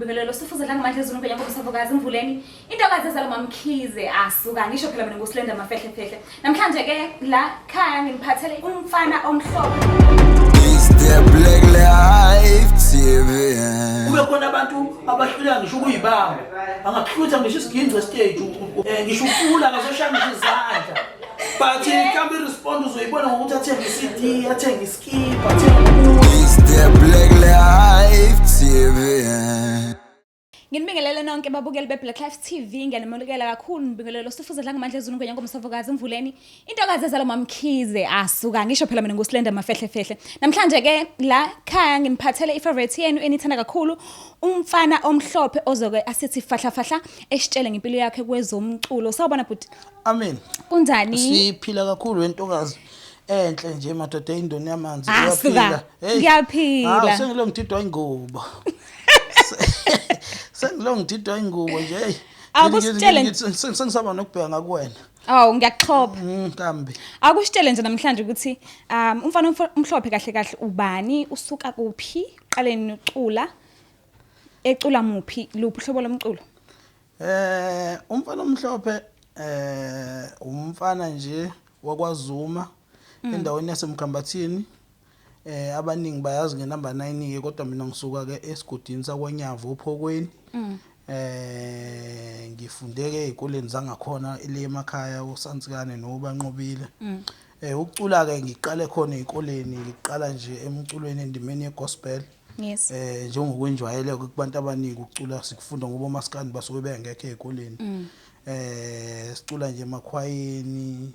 Bingelelo sifuze la ngamandla ezulu ngenya ngomsavokazi mvuleni. Intokazi ezalwa mamkhize asuka ngisho phela mina ngusilenda amafehle. Namhlanje ke la khaya ngiphathele umfana omhlophe. Is the Black Life TV. Kube khona abantu abahlula ngisho kuyibanga. Angakhutha ngisho isiginco stage ngisho ukula ngazoshaya izandla. But kambe respond uzoyibona ngokuthi athenge iCD, athenge iskip, athenge Is the Black Life TV. Nginibingelele nonke babukeli beBlack Life TV ngiyanemolekela kakhulu nibingelelo sifuze la ngamandla ezulu ngenya ngomsavokazi mvuleni. Intokazi ezalwa mamkhize asuka ngisho phela mina ngusilenda amafehle. Namhlanje ke la khaya nginiphathele ifavorite yenu enithanda kakhulu umfana omhlophe ozoke asithi fahla esitshele ngempilo yakhe kwezomculo. Sawubona bhuti. Amen. Kunjani? Siphila kakhulu wentokazi enhle nje madoda eyindoni yamanzi uyaphila. Ngiyaphila. Sengilo ngididwa ingubo. Sengilo ngididwa ingubo nje. Akusitshele sengisaba nokubheka ngakuwena. Awu ngiyaxhoba. Kambe. Akusitshele nje namhlanje ukuthi umfana omhlophe kahle ubani usuka kuphi qaleni ucula ecula muphi luphi hlobo lomculo? Umfana omhlophe umfana nje wakwaZuma endaweni yasemkhambathini. Abaningi bayazi ngenamba 9 ke kodwa mina ngisuka ke esigodini sakwaNyavu uphokweni. Ngifundeke ezikoleni zangakhona ile emakhaya uSansikane noBanqobile. Ukucula ke ngiqale khona ezikoleni ngiqala nje emculweni endimeni yegospel. Yes. Njengokwenjwayele kubantu abaningi ukucula sikufunda ngoba MASKANDI basuke bengekho ezikoleni. Sicula nje emakhwayeni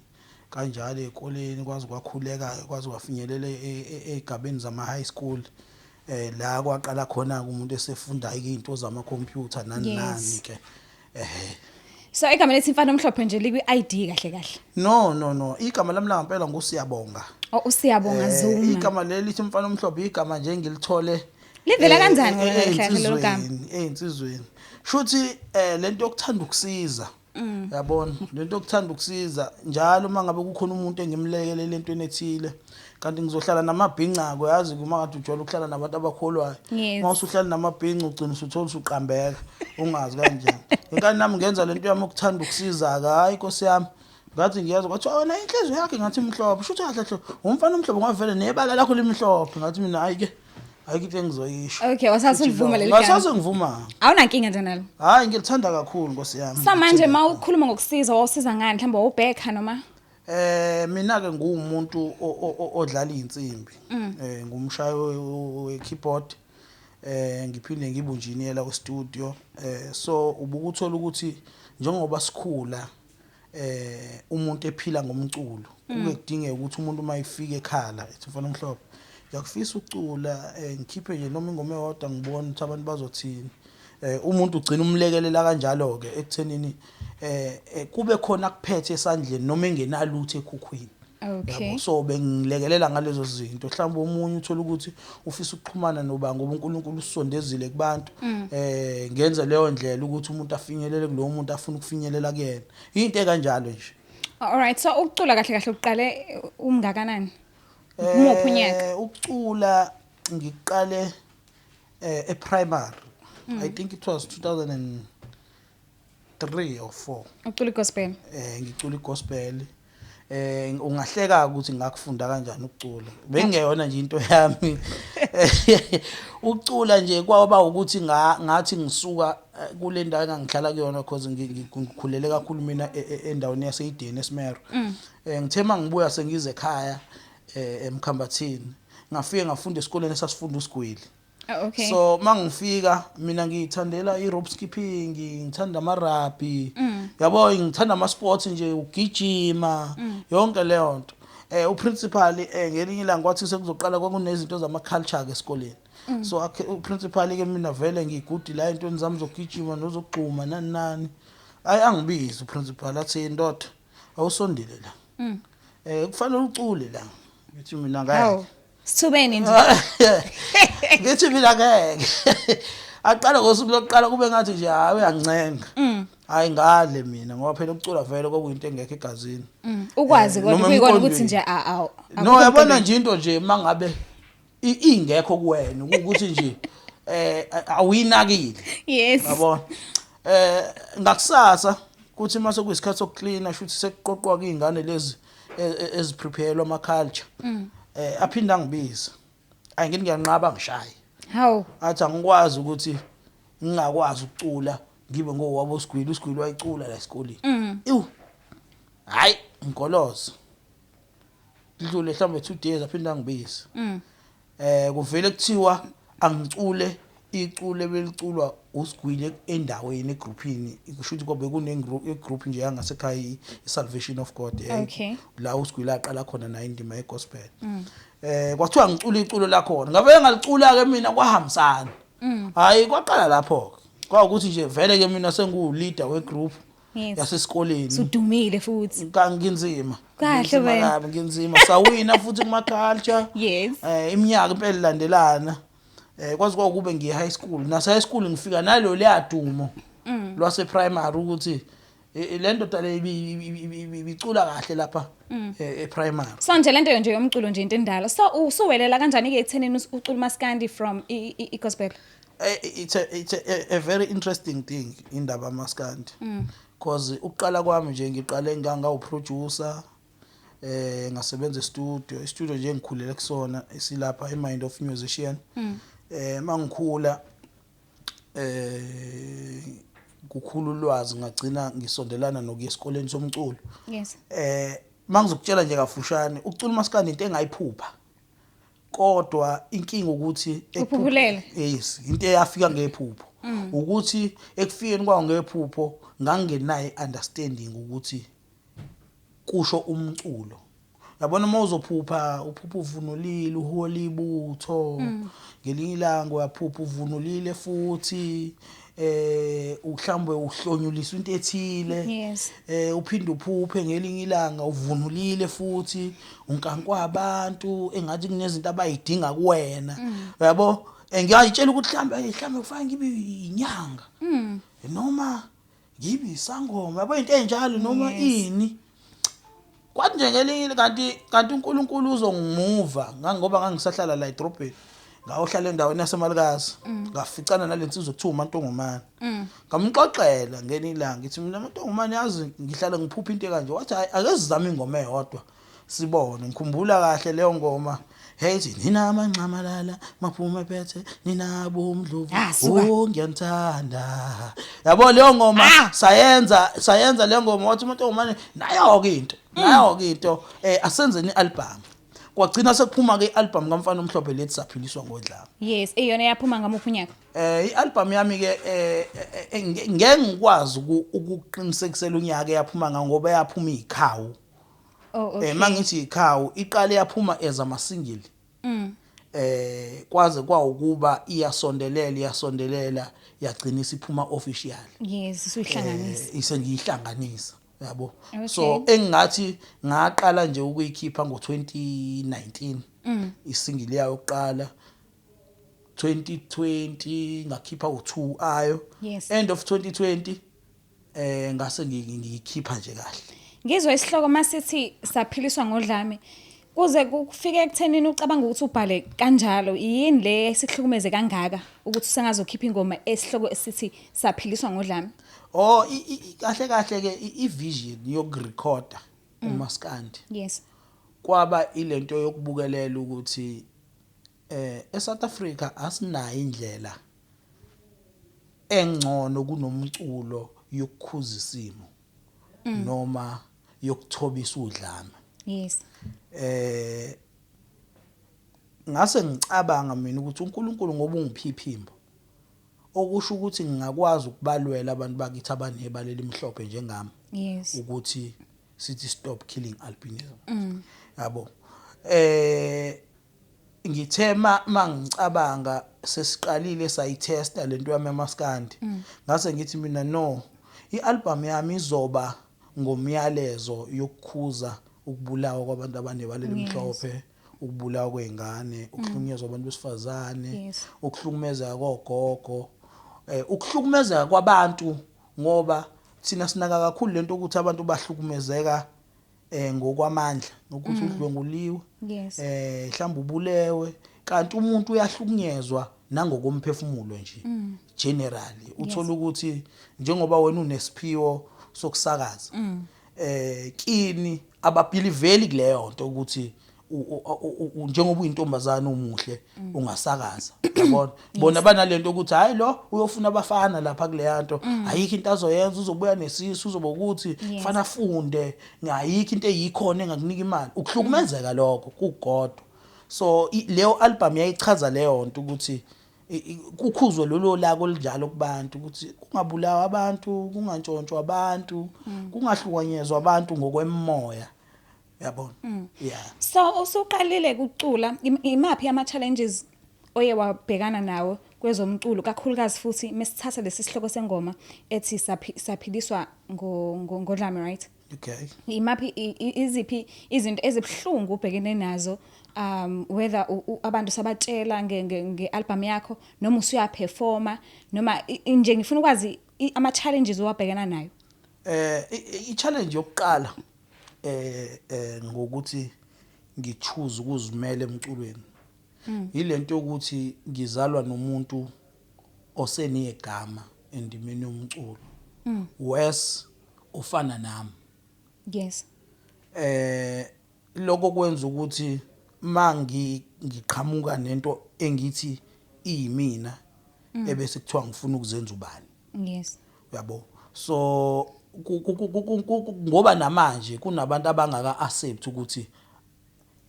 kanjalo ezikoleni kwazi kwakhuleka kwazi wafinyelela ezigabeni zama high school. La kwaqala khona umuntu esefunda izinto zama computer nani ke. So igama lethi mfana omhlophe nje likwi ID kahle. No igama lami la ngempela nguSiyabonga. Usiyabonga Zuma. Igama leli lithi mfana omhlophe igama nje ngilithole livela kanjani kahle lelo gama? Einsizweni. Shuthi lento yokuthanda ukusiza. Yabona lento yokuthanda ukusiza njalo mangabe kukhona umuntu engimlekelele entweni ethile kanti ngizohlala namabhinca yazi kuma kade ujwayele ukuhlala nabantu abakholwayo mawusuhlala namabhinca ugcina usuthola usuqambeka ungazi kanjani inkani nami ngenza lento yami ukuthanda ukusiza hayi Nkosi yami ngathi ngiyazi kwathi wona inhliziyo yakhe ngathi imhlophe shuthi kahle umfana omhlophe ngavele nebala lakho limhlophe ngathi mina hayi ke ayikho engizoyisho. Okay, wasasivuma leli gama. Wasasengivuma. Awunankinga nje nalo. Hayi ngilithanda kakhulu Nkosi yami. Samanje mawukhuluma ngokusiza wawusiza ngani mhlawumbe ubhekha noma? Mina ke ngumuntu odlala izinsimbi. Ngumshayo we-keyboard. Ngiphinde ngibunjiniyela ku-studio. So ubukuthola ukuthi njengoba sikhula umuntu ephila ngomculo kube kudingeka ukuthi umuntu mayifike ekhala ethi mfana omhlophe yakufisa ucula ngikhiphe nje noma ingoma eyodwa ngibona ukuthi abantu bazothini. Umuntu ugcina umlekelela kanjalo ke ekuthenini kube khona kuphethe esandleni noma engenalutho ekhukhwini. Okay. So bengilekelela ngalezo zinto mhlawumbe umunye uthola ukuthi ufisa ukuxhumana nobanga uNkulunkulu usondezile kubantu ngenze leyo ndlela ukuthi umuntu afinyelele kulo muntu afuna ukufinyelela kuyena into ekanjalo nje. Alright, so ukucula kahle uqale umngakanani? Umuphi unyaka? Ukucula ngiqale primary. I think it was 2003 or 4. Ucula gospel. Ngicula igospel. Ungahleka ukuthi ngakufunda kanjani ukucula. Bengeyona nje into yami. Ukucula nje kwaba ukuthi ngathi ngisuka kule ndawo engihlala kuyona because ngikhulele kakhulu mina endaweni yaseIdeni eSmero. Ngithema ngibuya sengize ekhaya emkhambathini ngafike ngafunda esikoleni esasifunda uSigwili. Okay. So mangifika mina ngithandela irope skipping ngithanda ama-rugby yabo ngithanda ama-sports nje ugijima yonke leyo nto. Uprincipal ngelinye ilanga kwathi sekuzoqala kwakunezinto zama-culture ke esikoleni. So uprincipal ke mina vele ngigudi la into zami zokugijima nozogxuma nani angibizi uprincipal athi indoda awusondile la. Kufanele ucule la. Ngithi mina ngeke. Sithubeni nje. Ngithi mina ngeke. Aqala ngosuku lokuqala kube ngathi nje hayi uyancenga. Hayi ngale mina ngoba phela ukucula vele kwakuyinto engekho egazini. Ukwazi kodwa kuyikona ukuthi nje no yabona nje into nje mangabe ingekho kuwena ukuthi nje awuyinakile Yes. yabona ngakusasa kuthi mase kuyisikhathi sokucleana shuthi sekuqoqwa ke izingane lezi eziprepare ama culture aphinda ngibiza ayingeni ngiyanqaba ngishaye Hawu. athi angikwazi ukuthi ngingakwazi ukucula ngibe ngowabo usigwili usigwili wayicula la esikoleni ewu hayi ngikoloza idlule mhlambe 2 days aphinda ngibiza kuvele kuthiwa angicule icule beliculwa usigwili endaweni egroupini kusho ukuthi kube kunegroup nje yangasekhaya iSalvation of God Okay. la usigwili aqala khona na indima yegospel kwathiwa ngicula iculo la khona ngabe ngalicula ke mina kwahambisana hayi kwaqala lapho kwaukuthi nje vele ke mina sengu leader wegroup Yes. yasesikoleni Sudumile futhi. kanginzima Kahle wena. nginzima sawina futhi kuma culture Yes. iminyaka impela ilandelana kwazi kwakube ngiye high school nase high school ngifika nalo leyadumo lwase primary ukuthi le ndoda le bicula kahle lapha primary So nje lento nje yomculo nje into endala. So usuwelela kanjani ke ekuthenini ucula uMaskandi from igospel? It's a very interesting thing indaba maskandi because uqala kwami nje ngiqale ngawuproducer ngasebenza e studio nje ngikhulela kusona esilapha eMind of Musician mangikhula kukhulu ulwazi ngagcina ngisondelana nokuya esikoleni somculo Yes. mangizokutshela nje kafushane ukucula uMaskandi into engayiphupha kodwa inkinga ukuthi Uphuphulele. yes into eyafika ngephupho ukuthi ekufikeni kwawo ngephupho ngangenayo understanding ukuthi kusho umculo yabona mawuzophupha uphupha uvunulile uholibutho ngelinye ilanga uyaphupha uvunulile futhi uhlambe uhlonyulisa into ethile Yes. uphinde uphuphe ngelinye ilanga uvunulile futhi unkankwa abantu engathi kunezinto abayidinga kuwena yabo ngiyayitshela ukuthi mhlambe kufana ngibe inyanga noma ngibe isangoma yabo into enjalo noma ini kwathi nje ngelinye kanti uNkulunkulu uzongimuva ngoba ngangisahlala la edrobheni ngayohlala endaweni yasemalikazi ngaficana nalensizwe kuthiwa uMantongomane ngamxoxela ngenilanga ngithi mina uMantongomane yazi ngihlala ngiphupha into kanje wathi ake sizame ingoma eyodwa sibone ngikhumbula kahle leyo ngoma heyithi nina amancamalala maphuma phethe ninabo umdlovu ngiyanthanda yabo leyo ngoma sayenza leyo ngoma wathi uMantongomane nayo ke into asenzeni ialbum kwagcina sekuphuma ke ialbum kaMfanomhlophe lethi saphiliswa ngodlanga Yes, eyona yaphuma ngamuphi unyaka? Ialbum yami ke ngeke ngikwazi ukuqinisekisela unyaka yaphuma ngoba yaphuma ikhawu Oh okay. mangithi ikhawu iqale yaphuma as ama single kwaze kwaukuba iyasondelela yagcina isiphuma official Yes, suyihlanganisa. Isengiyihlanganisa yabo Okay. so engathi ngaqala nje ukuyikhipha ngo2019 isingle yayo yokuqala 2020 ngakhipha u2 ayo Yes. end of 2020 ngase ngiyikhipha nje kahle Ngizwe isihloko masithi saphiliswa ngodlame kuze kufike ekuthenini ucabanga ukuthi ubhale kanjalo yini le sihlukumeze kangaka ukuthi sengazokhipha ingoma esihloko esithi saphiliswa ngodlame? Kahle ke ivision yokurecorda uMaskandi Yes. kwaba ilento yokubukelela ukuthi eSouth Africa asinayo indlela engcono kunomculo yokukhuza isimo noma yokuthobisa udlame. Yes. Ngase ngicabanga mina ukuthi uNkulunkulu ngoba ungiphiphimbo okusho ukuthi ngingakwazi ukubalwela abantu bakithi abanebala elimhlophe njengami Yes. ukuthi sithi stop killing albinism yabo ngithe mangicabanga sesiqalile sayitesta lento yami eMaskandi ngase ngithi mina no ialbum yami izoba ngomyalezo yokukhuza ukubulawa kwabantu abanebala elimhlophe ukubulawa kweingane ukuhlukunyezwa abantu besifazane ukuhlukumeza kogogo ukuhlukumeza kwabantu ngoba thina sinaka kakhulu lento ukuthi abantu bahlukumezeka ngokwamandla ukuthi udlwenguliwe Yes. mhlawumbe ubulewe kanti umuntu uyahlukunyezwa nangokomphefumulo nje generally uthola ukuthi njengoba wena unesiphiwo sokusakaza kini ababelieveli kuleyo nto ukuthi njengoba uyintombazana umuhle ungasakaza yabona bona banalento ukuthi hayi lo uyofuna abafana lapha kuleyanto ayikho into azoyenza uzobuya nesisi uzoba ukuthi fana afunde ngayikho into eyikhona engakunika imali ukuhlukumezeka lokho kugodwa so leyo album yayichaza leyo nto ukuthi kukhuzwe lolo lako linjalo kubantu ukuthi kungabulawa abantu kungantshontshwa abantu kungahlukanyezwa abantu ngokwemoya yabona yeah So usuqalile ukucula imaphi ama challenges oye wabhekana nawo kwezomculo kakhulukazi futhi mesithatha lesi sihloko sengoma ethi saphiliswa ngodlame right okay imaphi iziphi izinto ezibhlungu ubhekene nazo whether abantu sabatshela ngealbum yakho noma usuyaperforma noma nje ngifuna ukwazi ama challenges owabhekana nayo I challenge yokuqala ngokuthi ngichoose ukuzimela emculweni yilento ukuthi ngizalwa nomuntu oseniyegama endimeni yomculo wes ufana nami yes lokho kwenza ukuthi ngiqhamuka nento engithi iyimina ebese kuthiwa ngifuna ukuzenza ubani yes uyabo so ngoba namanje kunabantu abangaka accept ukuthi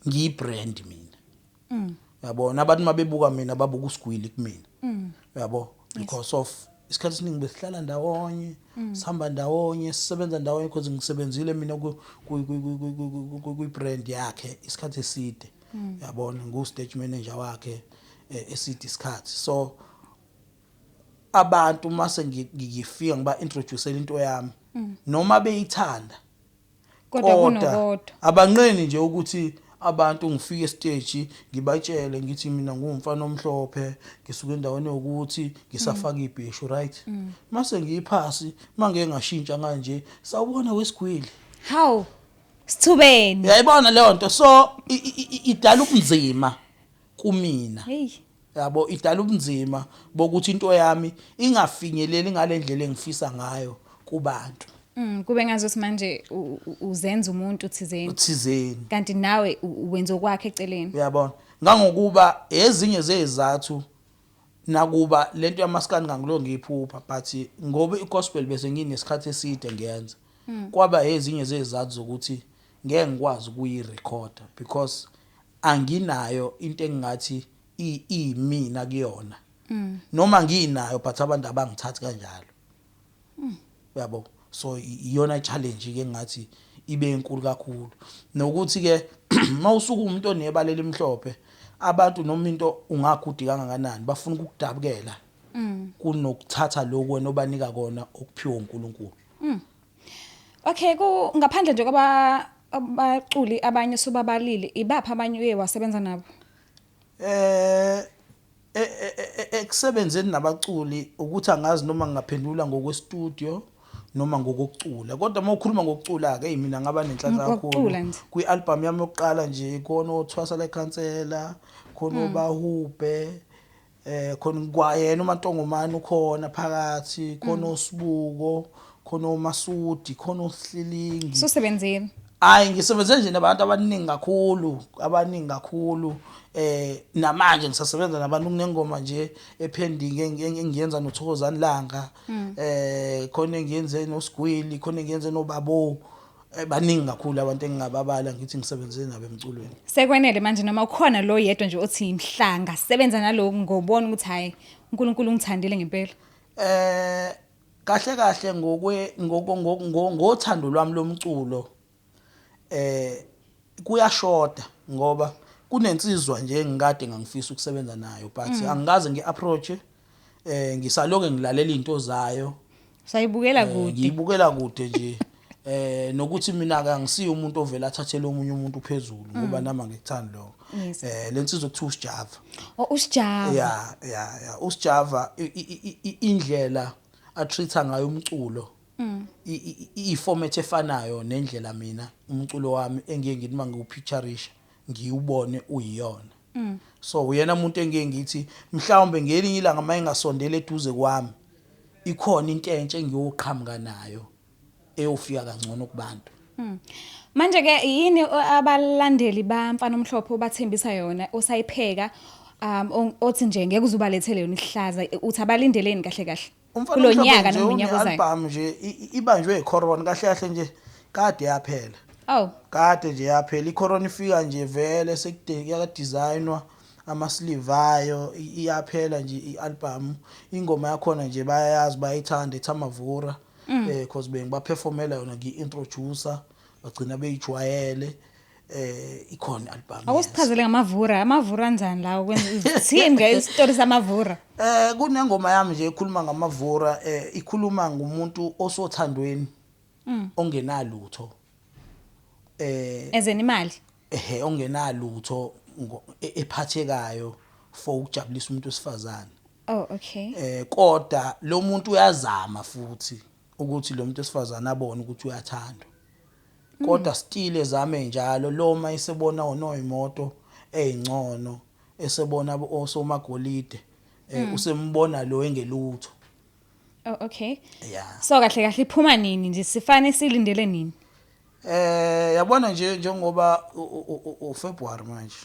ngiyibrand mina yabona abantu mabebuka mina babuka usigwili kumina yabo because of isikhathi esiningi besihlala ndawonye sihamba ndawonye sisebenza ndawonye because ngisebenzile mina ku brand yakhe isikhathi eside yabona ngu stage manager wakhe eside isikhathi so abantu mase ngifika ngiba introduce into yami noma beyithanda kodwa abanqeni nje ukuthi abantu ngifike stage ngibatshele ngithi mina ngumfanomhlophe ngisuka endaweni ukuthi ngisafaka ibhishu right mase ngiyiphasi mangeke ngashintsha kanje sawubona wesigwili how Sithubeni yayibona leyo nto so idala ubunzima kumina hey yabo idala ubunzima bokuthi into yami ingafinyeleli ngalendlela engifisa ngayo kubantu kube ngazothi manje uzenza umuntu uthizeni kanti nawe uwenza okwakhe eceleni uyabona ngangokuba ezinye zezathu nakuba lento yamaskandi ngangilo ngiyiphupha but ngoba igospel bese nginesikhathi eside ngiyenza kwaba ezinye zezathu zokuthi ngeke ngikwazi ukuyirecorda because anginayo into engathi imina kuyona noma nginayo but abantu abangithathi kanjalo yabo so iyona challenge ke ngathi ibe enkulu kakhulu nokuthi ke mawusuka umuntu onebalela emhlophe abantu noma into ungagudi kangakanani bafuna ukukudabukela kunokuthatha lokho wena obanika kona okuphiwa uNkulunkulu okay ngaphandle nje kwaba abaculi abanye sobabalile ibapha abanye uye wasebenza nabo ekusebenzeni nabaculi ukuthi angazi noma ngingaphendula ngokwestudio noma ngokucula kodwa mawukhuluma ngokucula ke mina ngaba nenhlanhla kakhulu kwialbum yami yokuqala nje khona othwasa la ikhansela khona obahube khona kwayena uMantongomani ukhona phakathi khona uSibuko khona uMasudi khona uShlilingi susebenzeni hayi ngisebenze nje nabantu abaningi kakhulu namanje ngisasebenza nabantu kunengoma nje epending engiyenza noThokozani Langa khona ngiyenze noSigwili khona ngiyenze noBabo baningi kakhulu abantu engingababala ngithi ngisebenze nabo emculweni sekwenele manje noma ukhona lo yedwa nje othi imhlanga sebenza naloku ngobona ukuthi hayi uNkulunkulu ungithandile ngempela kahle ngothando lwami lomculo kuyashoda ngoba kunensizwa nje engikade ngangifisa ukusebenza nayo but angikaze ngiapproach ngisaloke ngilalela into zayo sayibukela kude ngiyibukela kude nje nokuthi mina ke angisiyo umuntu ovela athathele omunye umuntu phezulu ngoba nama ngikuthanda lokho lensizwe kuthiwa uSjava uSjava yeah uSjava indlela atreata ngayo umculo iformat efanayo nendlela mina umculo wami engiye ngithi mangupictureisha ngiyubone uyiyona So uyena umuntu engeke ngithi mhlawumbe ngelinye ilanga mayingasondela eduze kwami ikhona into entshe engiyoqhamuka nayo eyofika kangcono kubantu. Manje ke yini abalandeli baMfanomhlophe bathembisa yona osayipheka othi nje ngeke uzubalethele yona ihlaza uthi abalindeleni kahle kahle kulonyaka nomnyaka ozayo. Album nje ibanjwe icorona kahle kahle nje kade yaphela. Oh, Kade nje yaphela icorona ifika nje vele sekudeka designwa ama-sleeve ayo iyaphela nje ialbum ingoma yakho nje bayayazi bayithanda ethamavura because bengibaperformela yona ngi-introducer bagcina beyijwayele ikhona album. awusichazele ngamavura anjani la ukwenza thini ngestory samavura? Kunengoma yami nje ekhuluma ngamavura ikhuluma ngumuntu osothandweni ongenalutho ezenimali ongenalutho ephathekayo for ukujabulisa umuntu wesifazane. Oh, okay. Kodwa lo muntu uyazama futhi ukuthi lo muntu wesifazane abone ukuthi uyathandwa. Kodwa still ezame njalo lo mayisebona onoyimoto ezingcono esebona osomagolide usembona lo engelutho. Oh, okay. Yeah. So kahle kahle iphuma nini nje sifane silindele nini? Yabona nje njengoba uFebruary manje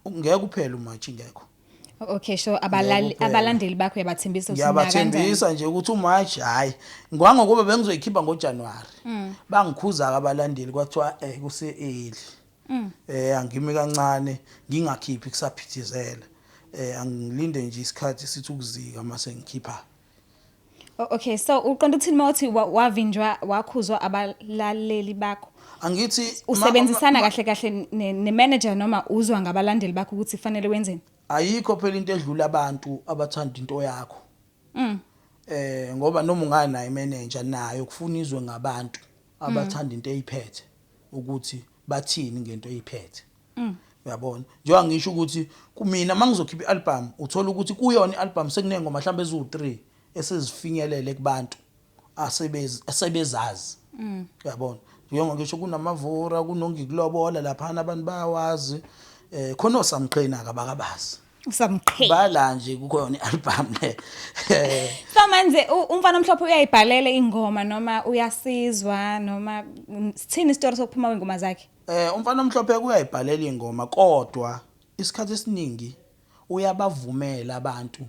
ngeke uphele uMarch ngekho. Okay, so abalandeli bakho yabathembisa ukuthi ngiyabathembisa nje ukuthi uMarch hayi ngoba bengizoyikhipha ngoJanuary. Bangikhuza abalandeli kwathiwa kuse early. Angimi kancane ngingakhiphi kusaphithizela. Angilinde nje isikhathi sithi ukuzika mase ngikhipha. Okay, so uqonda ukuthini mawuthi wavinjwa wakhuzwa abalaleli bakho? Angithi usebenzisana kahle kahle ne-manager noma uzwa ngabalandeli bakho ukuthi kufanele wenzeni? Ayikho phela into edlula abantu abathanda into yakho. Ngoba noma unganayo imanager nayo kufuna izwe ngabantu abathanda into eyiphethe ukuthi bathini ngento eyiphethe. Uyabona? Njengoba ngisho ukuthi kumina mangizokhipha ialbum uthola ukuthi kuyona ialbum sekunengoma mhlawumbe ezu3 esizifinyelele kubantu asebezazi. Uyabona? Njengoba ngisho kunamavura kunongikulobola lapha abantu bayawazi. Khona osamqhina kabakabazi. Usamqhina. Bala nje kukhona ialbum le. So manje uMfanomhlophe uyayibhalela ingoma noma uyasizwa noma sithini istory sokuphuma kwengoma zakhe? uMfanomhlophe uyayibhalela ingoma kodwa isikhathi esiningi uyabavumela abantu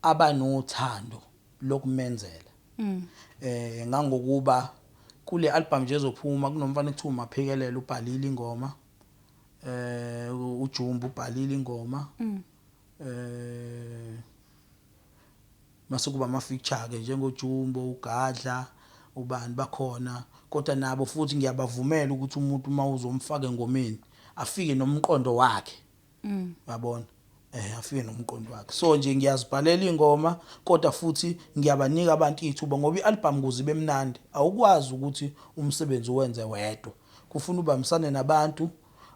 abanothando lokumenzela. Ngangokuba kule album nje ezophuma kunomfana ekuthiwa Maphekelela ubhalile ingoma. uJumbu ubhalile ingoma. Mase kuba ama feature ke njengoJumbo uGadla ubani bakhona kodwa nabo futhi ngiyabavumela ukuthi umuntu mawuzomfaka engomeni afike nomqondo wakhe. Uyabona? Afike nomqondo wakhe. So nje ngiyazibhalela ingoma kodwa futhi ngiyabanika abantu ithuba ngoba ialbum kuze bemnandi awukwazi ukuthi umsebenzi uwenze wedwa. Kufuna ubamisane nabantu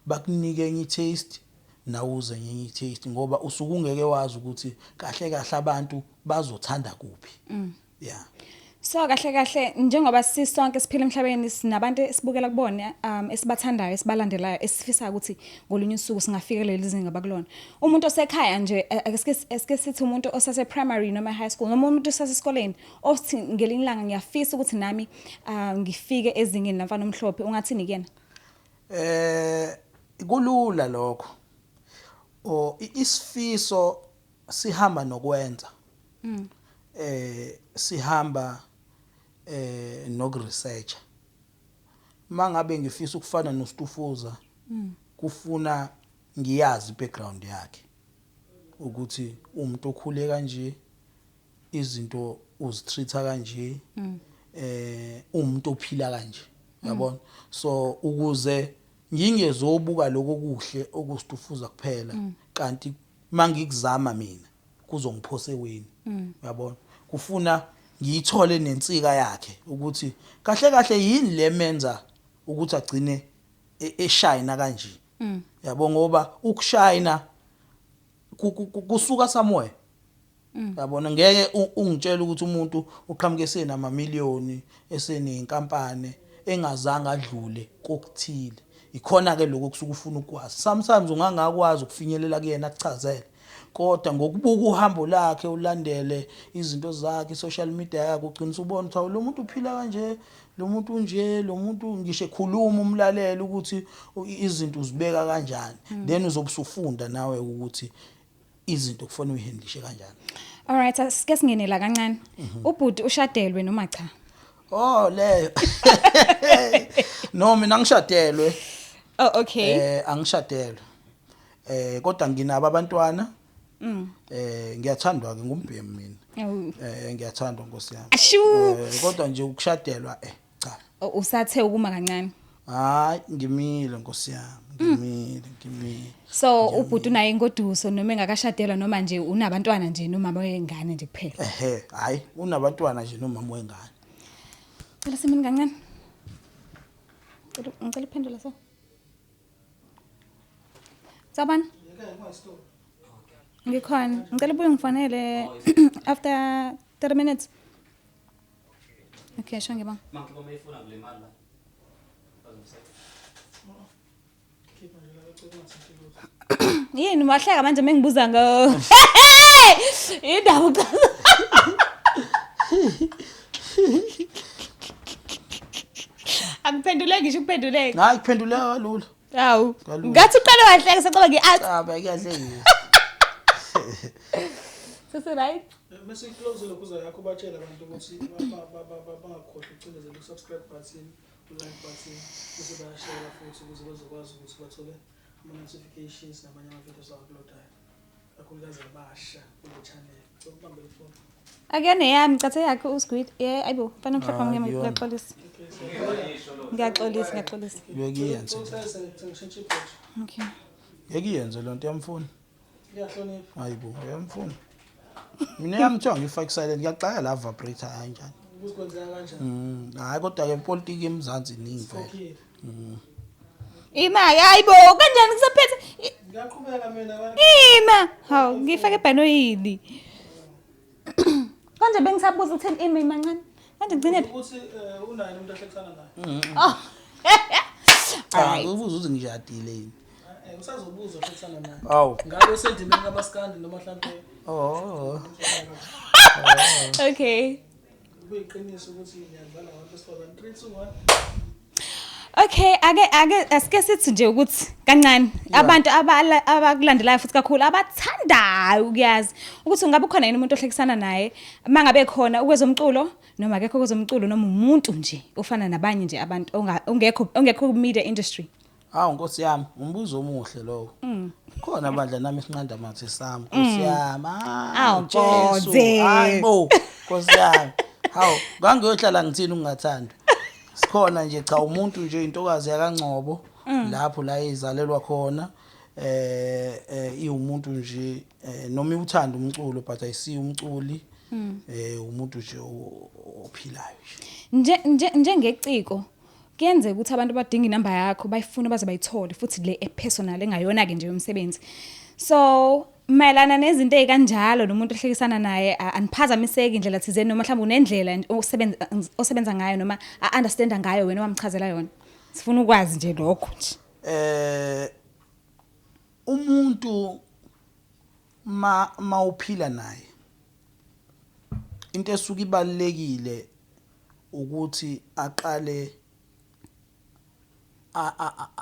bakunike enye taste nawuze enye taste ngoba usuku ungeke wazi ukuthi kahle kahle abantu bazothanda kuphi. Yeah. So kahle kahle njengoba sisonke siphila emhlabeni sinabantu esibukela kubona esibathandayo esibalandelayo esifisa ukuthi ngolunye usuku singafikelele izinga bakulona. Umuntu osekhaya nje esike sithi umuntu osase primary noma high school noma umuntu osase esikoleni othi ngelinye ilanga ngiyafisa ukuthi nami ngifike ezingeni laMfanomhlophe ungathini kuyena? Kulula lokho. Isifiso sihamba nokwenza. Sihamba nokuresearch. Mangabe ngifisa ukufana noStufuza kufuna ngiyazi background yakhe ukuthi umuntu okhule kanje izinto uzitreata kanje umuntu ophila kanje yabona. So ukuze ngingezobuka lokho kuhle okuStufuza kuphela kanti mangikuzama mina kuzongiphose weni yabona. Kufuna ngiyithole nensika yakhe ukuthi kahle kahle yini lemenza ukuthi agcine eshayina kanje. Yabo ngoba ukushayina kusuka somewhere. Yabona ngeke ungitshela ukuthi umuntu uqhamuke senama miliyoni esenenkampani engazange adlule kokuthile ikhona ke lokho kusuka ufuna ukwazi sometimes ungangakwazi ukufinyelela kuyena akuchazele kodwa ngokubuka uhambo lakhe ulandele izinto zakhe social media yakhe ugcina ubona ukuthi lo muntu uphila kanje lo muntu unje lo muntu ngisho ekhuluma umlaleli ukuthi izinto uzibeka kanjani then uzobusufunda nawe ukuthi izinto kufanele uyihandlishe kanjani. Alright, asike singenela kancane. Ubhuti ushadelwe noma cha? Oh leyo. No mina ngishadelwe. Oh okay. Angishadelwe. Kodwa nginabo abantwana. Ngiyathandwa ke ngumbhemi mina. Ngiyathandwa Nkosi yami. Kodwa nje ukushadelwa cha. Usathe ukuma kancane. Hayi ngimile Nkosi yami. Ngimile. So ubhuti unayo ingoduso noma engakashadelwa noma nje unabantwana nje nomama wengane nje kuphela. Hayi unabantwana nje nomama wengane. Cela simini kancane. Ngicela iphendula so. Sabani? Ngikhona. Ngicela ubuye ngifanele after 30 minutes. Okay, shonke bang. Mangikho mayifuna kule mali la. Yini wahleka manje mengibuza ngo. Indaba cha. Angiphendule ngisho ukuphenduleke. Hayi kuphenduleka kalula. Hawu. Ngathi uqale wahleka saqaba ngi-ask. Kuyahlekisa. Sese right? Mase close lokho uzayakho batshela abantu ukuthi bangakhohlwa ucindezela subscribe button, like button, bese bayashare futhi ukuze bazokwazi ukuthi bathole ama-notifications namanye ama-videos uploadayo. Kakhulukazi abasha kule channel. So ubambe le phone. Akuyona yami cathe yakhe uSquid. Ayibo, Mfanomhlophe ngiyaxolisa. Ngiyaxolisa. Uyakuyenza. Okay. Yakuyenza lonto yamfuna. Ngiyahlonipha. Hayibo, yamfuna. Mina yamthiwa ngifake silent ngiyaqala la vibrator kanjani. Ukuzikwenzela kanjani? Hayi kodwa ke politiki eMzansi iningi vele. Okay. Ima, hayibo, kanjani kusaphethe? Ngiyaqhubeka mina abantu. Ima, hawu, ngifake ebhanoyini. Konje bengisabuza ukuthi imi mancane. Manje ngcine Ukuthi unayo umuntu ahlekisana naye. Oh. Ubuza ukuthi ngijadile yini. Usazobuza ahlekisana naye. Awu. Ngabe usendimeni kaMaskandi noma mhlambe Oh. Okay. kuyiqiniso ukuthi ngiyadlala abantu besifazane 3 2 1. Okay, ake asike sithi nje ukuthi kancane abantu abakulandelayo futhi kakhulu abathandayo ukuyazi ukuthi ungabe khona yini umuntu ohlekisana naye mangabe khona ukwezomculo noma akekho kwezomculo noma umuntu nje ofana nabanye nje abantu ongekho media industry. Hawu Nkosi yami, umbuzo omuhle lowo. Khona bandla nami sinqanda mathe sami Nkosi yami. Jesu. Hayibo Nkosi yami. Hawu, ngangiyohlala ngithini ungathandwa. Sikhona nje cha umuntu nje intokazi yakangcobo lapho la izalelwa khona iwumuntu nje noma uthanda umculo but ayisiyo umculi umuntu nje ophilayo Nje ngeciko kuyenzeka ukuthi abantu badinga inamba yakho bayifuna baze bayithole futhi le personal engayona ke nje yomsebenzi. So mayelana nezinto ezikanjalo nomuntu ohlekisana naye aniphazamiseki indlela thizeni noma mhlawumbe unendlela osebenza ngayo noma understanda ngayo wena wamchazela yona. Sifuna ukwazi nje lokho nje. Umuntu ma uphila naye into esuka ibalekile ukuthi aqale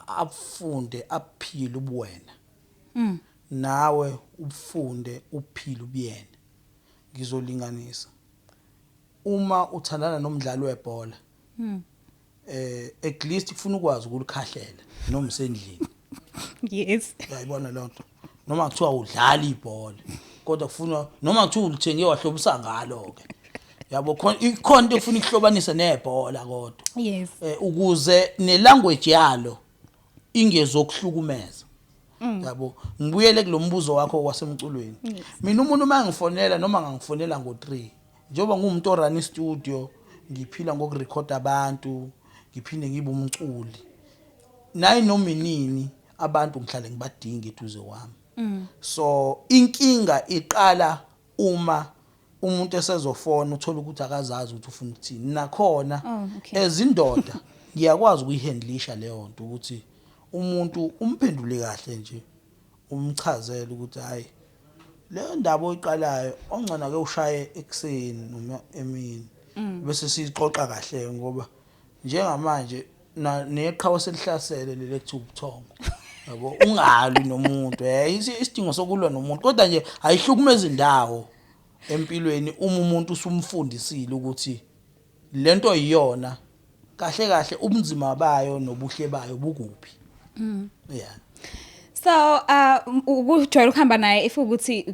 afunde aphile ubuwena. Nawe ufunde uphile ubuyena. Ngizolinganisa. Uma uthandana nomdlali webhola, at least ufuna ukwazi ukulikhahlela noma usendlini. Yes. Uyayibona lonto. Noma kuthiwa udlala ibhola, kodwa kufuna noma kuthiwa ulithenge wahlobisa ngalo ke. Yabo khona into ufuna ukuhlobanisa nebhola kodwa. Yes. Ukuze nelanguage yalo ingezokuhlukumeza. Yabo ngibuyele kulombuzo wakho kwasemculweni. Mina umuntu mangifonela noma ngangifonela ngo3 njengoba ngumuntu orun istudio ngiphila ngokurecord abantu ngiphinde ngibe umculi nayi noma inini abantu ngihlale ngibadinga eduze wami. So inkinga iqala uma umuntu esezofona uthola ukuthi akazazi ukuthi ufuna ukuthini nakhona ezindoda ngiyakwazi ukuyihandlisha leyo nto ukuthi umuntu umphendule kahle nje umchazele ukuthi hayi le ndaba oyiqalayo ongcana ke ushaye ekseni noma emini bese sixoxa kahle ngoba njengamanje neqhawe selihlasele lelethu ubuthongo yabo ungali nomuntu isidingo sokulwa nomuntu kodwa nje ayihlukumeza indawo empilweni umuntu usumfundisile ukuthi lento iyona kahle kahle ubunzima bayo nobuhle bayo bukuphi yeah. So ukujwayela ukuhamba naye if ukuthi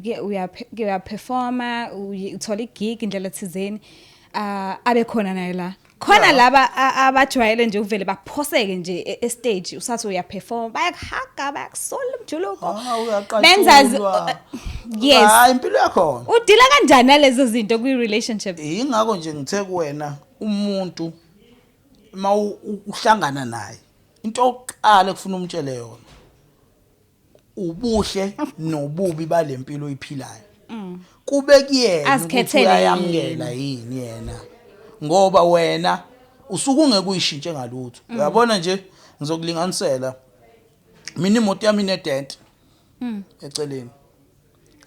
uya performa uthola igig indlela thizeni abe khona naye la khona laba abajwayele nje uvele baphoseke nje e stage usathi uya perform bayakuhaga bayakusola umjuluko benza yes impilo yakho udila kanjani nalezo zinto kwi relationship ingakho nje ngithe kuwena umuntu ma uhlangana naye into oqala ekufuna umtshele yona ubuhle nobubi balempilo oyiphilayo kube kuyena ukuthi uyayamkela yini yena ngoba wena usuke ungekuyishintshe ngalutho uyabona nje ngizokulinganisela mina imoto yami inedent eceleni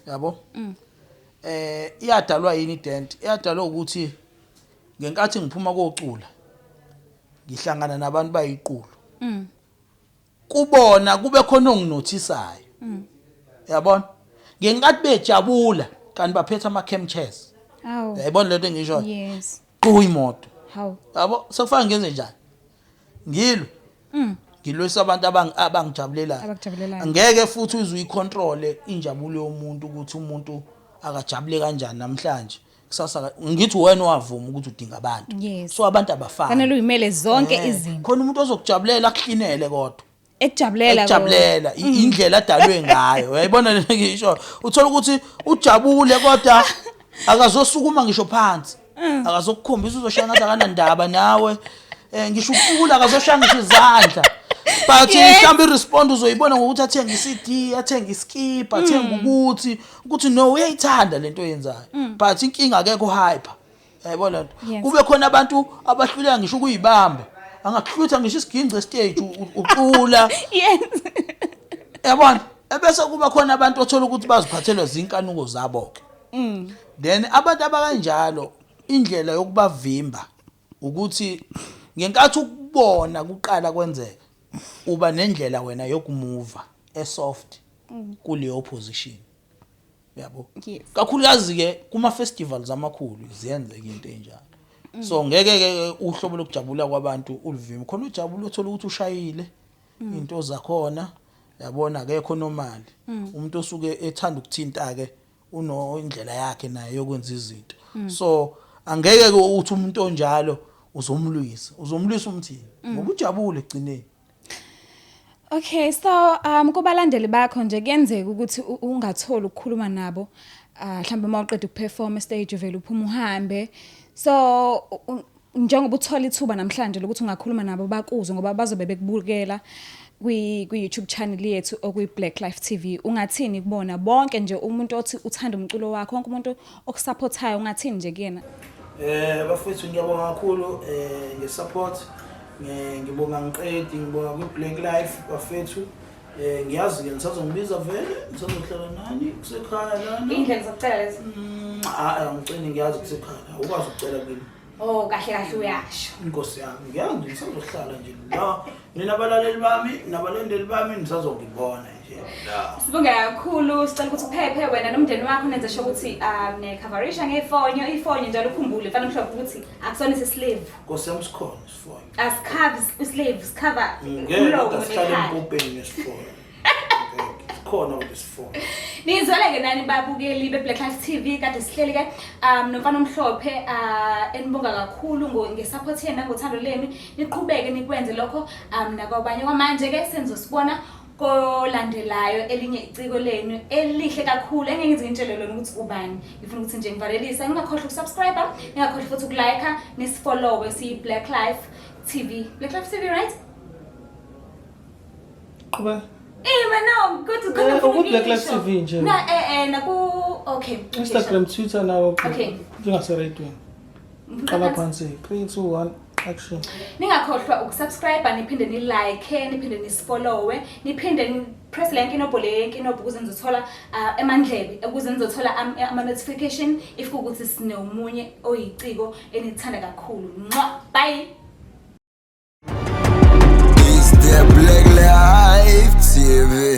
yabo iyadalwa yini ident iyadalwa ukuthi ngenkathi ngiphuma kocula ngihlangana nabantu bayiqulu kubona kube khona onginothisayo yabona ngenkathi bejabula kanti baphethe ama chemtrails yayibona lento engisho yes kuyimoto how yabo sekufana ngenze njani ngilwisa abantu abangijabulelayo angeke futhi uyicontrol injabulo yomuntu ukuthi umuntu akajabule kanjani namhlanje kusasa ngithi wena wavuma ukuthi udinga abantu so abantu abafana fanele uyimele zonke izinto khona umuntu ozokujabulela akuhlinele kodwa ekujabulela indlela adalwe ngayo uyayibona lento ngisho uthola ukuthi ujabule kodwa akazosukuma ngisho phansi akazokukhombisa uzoshaya ngathi akanandaba nawe ngisho ukula akazoshaya ngisho izandla but mhlambe irespond uzoyibona ngokuthi athenga iCD athenga iskip athenga ukuthi no uyayithanda lento oyenzayo but inkinga akekho hyper uyayibona kube khona abantu abahluleka ngisho ukuyibamba angakuhlutha ngisho isigince stage ucula yes yabona ebese kuba khona abantu othola ukuthi baziphathelwa zinkanuko zabo ke then abantu abakanjalo indlela yokubavimba ukuthi ngenkathi ukubona kuqala kwenzeka uba nendlela wena yokumuva esoft kuleyo position yabo kakhulukazi ke kuma festivals amakhulu ziyenzeka into enjalo so ngeke ke uhlobo lokujabula kwabantu ulivimi khona ujabula uthola ukuthi ushayile into zakhona yabona akekho normal umuntu osuke ethanda ukuthinta ke uno indlela yakhe naye yokwenza izinto so angeke ke uthi umuntu onjalo uzomlwisa umthini ngoba ujabule egcineni. Okay, so kubalandeli bakho nje kuyenzeka ukuthi ungatholi ukukhuluma nabo mhlawumbe mawuqeda ukuperform stage uvela uphuma uhambe so njengoba uthola ithuba namhlanje lokuthi ungakhuluma nabo bakuzwe ngoba bazobe bekubukela kwi YouTube channel yethu okuyi Black Life TV ungathini kubona bonke nje umuntu othi uthanda umculo wakho wonke umuntu okusupportayo ungathini nje kuyena bafethu ngiyabonga kakhulu ngesupport ngibonga ngiqedi ngibonga ku Black Life bafethu ngiyazi ke ngisazongibiza vele ngisazohlala nani kusekhaya lana indlela zokucela lezi ngicela ngiyazi kusekhaya ukwazi ukucela kimi oh kahle uyasho inkosi yami ngiyazi ngisazohlala nje la mina abalaleli bami nabalandeli bami nisazongibona nje la sibonga kakhulu sicela ukuthi uphephe wena nomndeni wakho nenze sho ukuthi ne coverage ifonyo njalo ukhumbule Mfanomhlophe ukuthi akusona isislave inkosi yami sikhona isifonyo ascover islave cover umlomo nekhaya empopeni nesifonyo khona ulisifona nizoleke nani babukeli be Black Life TV kade sihleli ke noMfanomhlophe enibonga kakhulu ngesupport yenu nangothando lenu niqhubeke nikwenze lokho nakwabanye kwamanje ke senzosibona kolandelayo elinye iciko lenu elihle kakhulu engeke ngizintshele lona ukuthi ubani ngifuna ukuthi nje ngivalelisa ngingakhohlwa ukusubscribe ngingakhohlwa futhi ukulike nisifollow si Black Life TV right Kuba no, good to Black Life TV nje. Na okay. Instagram, Twitter now. Okay. Njengase right wing. Qala phansi 3 2 1 Action. Ningakhohlwa ukusubscribe, niphinde ni-like, niphinde nisifollowe, niphinde ni-press le nkinobho ukuze nizothola emandlebe, ukuze nizothola ama-notification if kuwukuthi sinomunye oyiciko enithanda kakhulu. Bye. It's the Black Life TV.